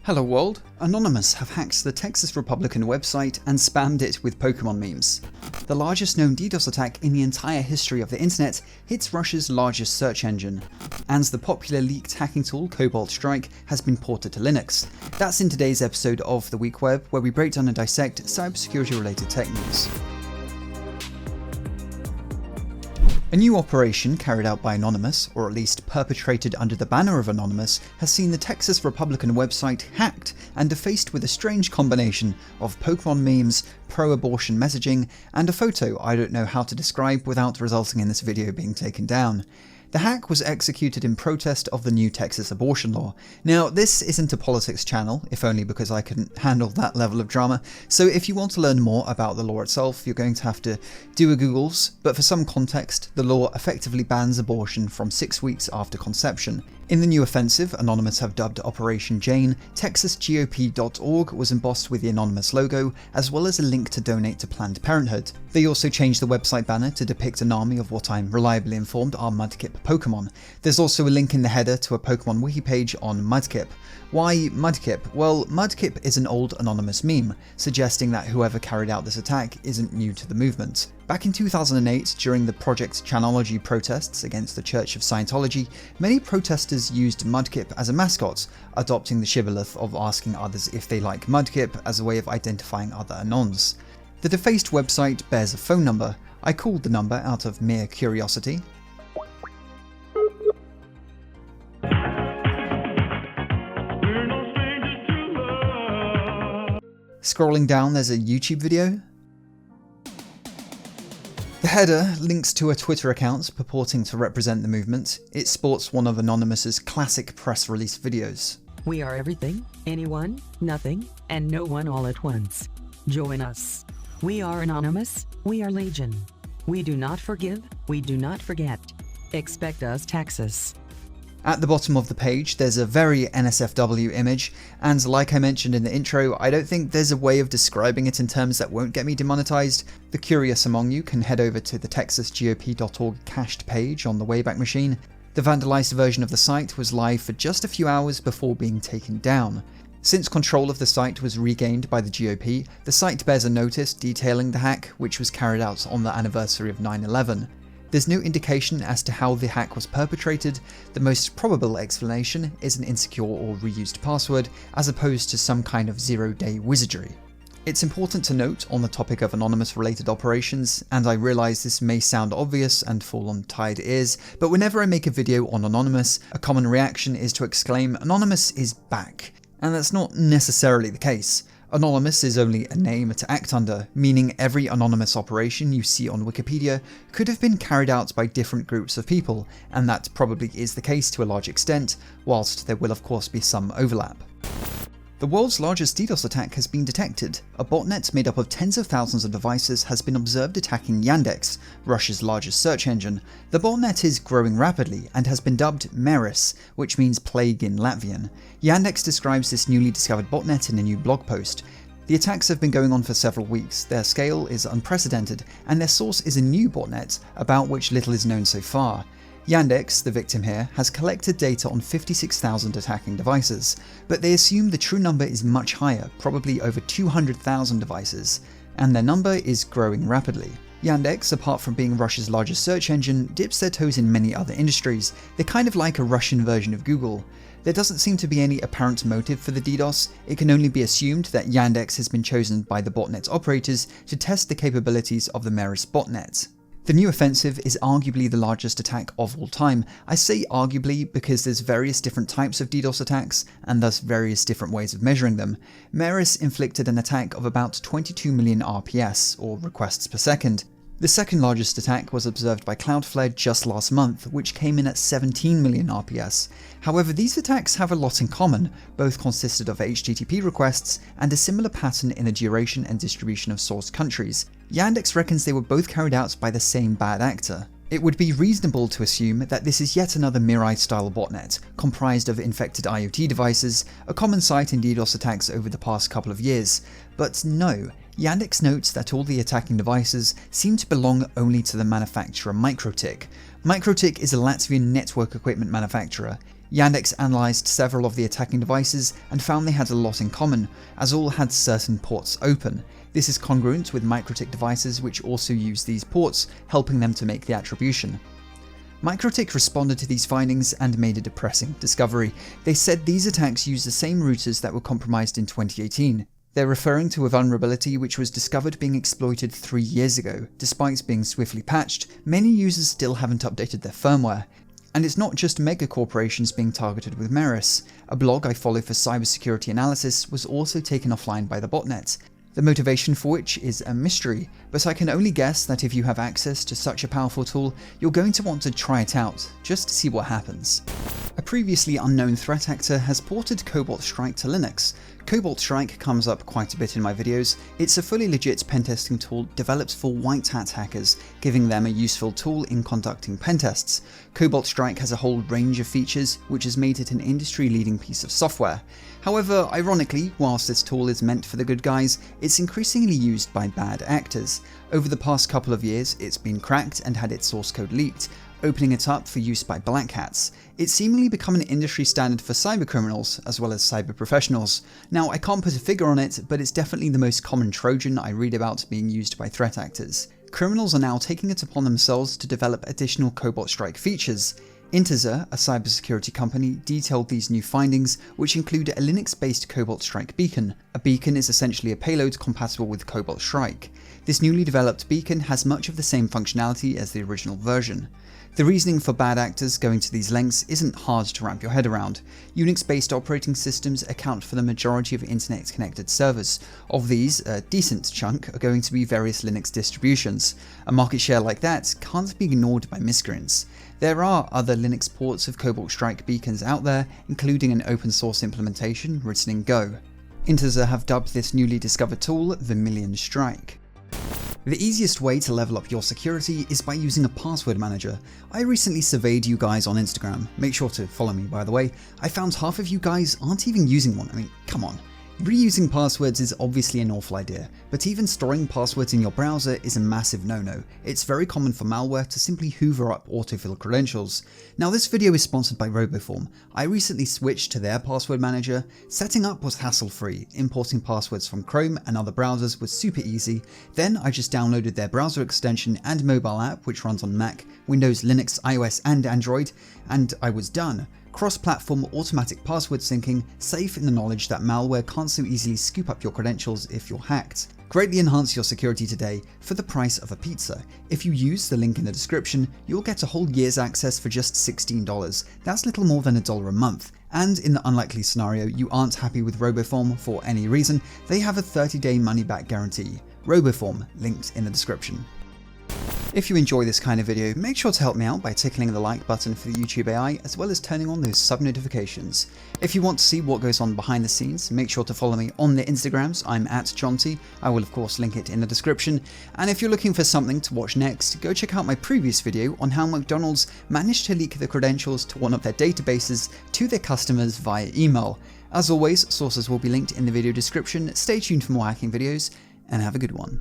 Hello world, Anonymous have hacked the Texas Republican website and spammed it with Pokémon memes. The largest known DDoS attack in the entire history of the internet hits Russia's largest search engine, and the popular leaked hacking tool Cobalt Strike has been ported to Linux. That's in today's episode of The Week Web, where we break down and dissect cybersecurity related tech news. A new operation carried out by Anonymous, or at least perpetrated under the banner of Anonymous, has seen the Texas Republican website hacked and defaced with a strange combination of Pokémon memes, pro-abortion messaging, and a photo I don't know how to describe without resulting in this video being taken down. The hack was executed in protest of the new Texas abortion law. Now, this isn't a politics channel, if only because I couldn't handle that level of drama, so if you want to learn more about the law itself, you're going to have to do a Googles, but for some context, the law effectively bans abortion from 6 weeks after conception. In the new offensive, Anonymous have dubbed Operation Jane, TexasGOP.org was embossed with the Anonymous logo, as well as a link to donate to Planned Parenthood. They also changed the website banner to depict an army of what I'm reliably informed are Mudkip Pokémon. There's also a link in the header to a Pokémon wiki page on Mudkip. Why Mudkip? Well, Mudkip is an old Anonymous meme, suggesting that whoever carried out this attack isn't new to the movement. Back in 2008, during the Project Chanology protests against the Church of Scientology, many protesters used Mudkip as a mascot, adopting the shibboleth of asking others if they like Mudkip as a way of identifying other Anons. The defaced website bears a phone number. I called the number out of mere curiosity. Scrolling down, there's a YouTube video. The header links to a Twitter account purporting to represent the movement. It sports one of Anonymous's classic press release videos. We are everything, anyone, nothing, and no one all at once. Join us. We are Anonymous, we are Legion. We do not forgive, we do not forget. Expect us, Texas. At the bottom of the page, there's a very NSFW image, and like I mentioned in the intro, I don't think there's a way of describing it in terms that won't get me demonetized. The curious among you can head over to the TexasGOP.org cached page on the Wayback Machine. The vandalized version of the site was live for just a few hours before being taken down. Since control of the site was regained by the GOP, the site bears a notice detailing the hack, which was carried out on the anniversary of 9/11. There's no indication as to how the hack was perpetrated. The most probable explanation is an insecure or reused password, as opposed to some kind of zero-day wizardry. It's important to note on the topic of Anonymous-related operations, and I realise this may sound obvious and fall on tired ears, but whenever I make a video on Anonymous, a common reaction is to exclaim, "Anonymous is back." And that's not necessarily the case. Anonymous is only a name to act under, meaning every anonymous operation you see on Wikipedia could have been carried out by different groups of people, and that probably is the case to a large extent, whilst there will of course be some overlap. The world's largest DDoS attack has been detected. A botnet made up of tens of thousands of devices has been observed attacking Yandex, Russia's largest search engine. The botnet is growing rapidly and has been dubbed Meris, which means plague in Latvian. Yandex describes this newly discovered botnet in a new blog post. The attacks have been going on for several weeks, their scale is unprecedented, and their source is a new botnet, about which little is known so far. Yandex, the victim here, has collected data on 56,000 attacking devices, but they assume the true number is much higher, probably over 200,000 devices, and their number is growing rapidly. Yandex, apart from being Russia's largest search engine, dips their toes in many other industries. They're kind of like a Russian version of Google. There doesn't seem to be any apparent motive for the DDoS. It can only be assumed that Yandex has been chosen by the botnet operators to test the capabilities of the Meris botnet. The new offensive is arguably the largest attack of all time. I say arguably because there's various different types of DDoS attacks, and thus various different ways of measuring them. Meris inflicted an attack of about 22 million RPS, or requests per second. The second largest attack was observed by Cloudflare just last month, which came in at 17 million RPS. However, these attacks have a lot in common. Both consisted of HTTP requests and a similar pattern in the duration and distribution of source countries. Yandex reckons they were both carried out by the same bad actor. It would be reasonable to assume that this is yet another Mirai-style botnet, comprised of infected IoT devices, a common sight in DDoS attacks over the past couple of years. But no, Yandex notes that all the attacking devices seem to belong only to the manufacturer MikroTik. MikroTik is a Latvian network equipment manufacturer. Yandex analysed several of the attacking devices and found they had a lot in common, as all had certain ports open. This is congruent with MikroTik devices which also use these ports, helping them to make the attribution. MikroTik responded to these findings and made a depressing discovery. They said these attacks used the same routers that were compromised in 2018. They're referring to a vulnerability which was discovered being exploited 3 years ago. Despite being swiftly patched, many users still haven't updated their firmware. And it's not just mega corporations being targeted with Meris. A blog I follow for cybersecurity analysis was also taken offline by the botnet. The motivation for which is a mystery, but I can only guess that if you have access to such a powerful tool, you're going to want to try it out, just to see what happens. A previously unknown threat actor has ported Cobalt Strike to Linux. Cobalt Strike comes up quite a bit in my videos. It's a fully legit pentesting tool developed for white hat hackers, giving them a useful tool in conducting pentests. Cobalt Strike has a whole range of features, which has made it an industry-leading piece of software. However, ironically, whilst this tool is meant for the good guys, it's increasingly used by bad actors. Over the past couple of years, it's been cracked and had its source code leaked, opening it up for use by black hats. It's seemingly become an industry standard for cybercriminals, as well as cyber professionals. Now, I can't put a figure on it, but it's definitely the most common Trojan I read about being used by threat actors. Criminals are now taking it upon themselves to develop additional Cobalt Strike features. Intezer, a cybersecurity company, detailed these new findings, which include a Linux-based Cobalt Strike beacon. A beacon is essentially a payload compatible with Cobalt Strike. This newly developed beacon has much of the same functionality as the original version. The reasoning for bad actors going to these lengths isn't hard to wrap your head around. Unix-based operating systems account for the majority of internet-connected servers. Of these, a decent chunk are going to be various Linux distributions. A market share like that can't be ignored by miscreants. There are other Linux ports of Cobalt Strike beacons out there, including an open source implementation written in Go. Intezer have dubbed this newly discovered tool the Million Strike. The easiest way to level up your security is by using a password manager. I recently surveyed you guys on Instagram. Make sure to follow me, by the way. I found half of you guys aren't even using one. I mean, come on. Reusing passwords is obviously an awful idea, but even storing passwords in your browser is a massive no-no. It's very common for malware to simply hoover up autofill credentials. Now, this video is sponsored by Roboform. I recently switched to their password manager. Setting up was hassle-free. Importing passwords from Chrome and other browsers was super easy. Then I just downloaded their browser extension and mobile app, which runs on Mac, Windows, Linux, iOS, and Android, and I was done. Cross-platform automatic password syncing, safe in the knowledge that malware can't so easily scoop up your credentials if you're hacked. Greatly enhance your security today for the price of a pizza. If you use the link in the description, you'll get a whole year's access for just $16. That's little more than $1 a month. And in the unlikely scenario you aren't happy with Roboform for any reason, they have a 30-day money-back guarantee. Roboform, linked in the description. If you enjoy this kind of video, make sure to help me out by tickling the like button for the YouTube AI, as well as turning on those sub notifications. If you want to see what goes on behind the scenes, make sure to follow me on the Instagrams. I'm @Jonty. I will of course link it in the description. And if you're looking for something to watch next, go check out my previous video on how McDonald's managed to leak the credentials to one of their databases to their customers via email. As always, sources will be linked in the video description. Stay tuned for more hacking videos, and have a good one.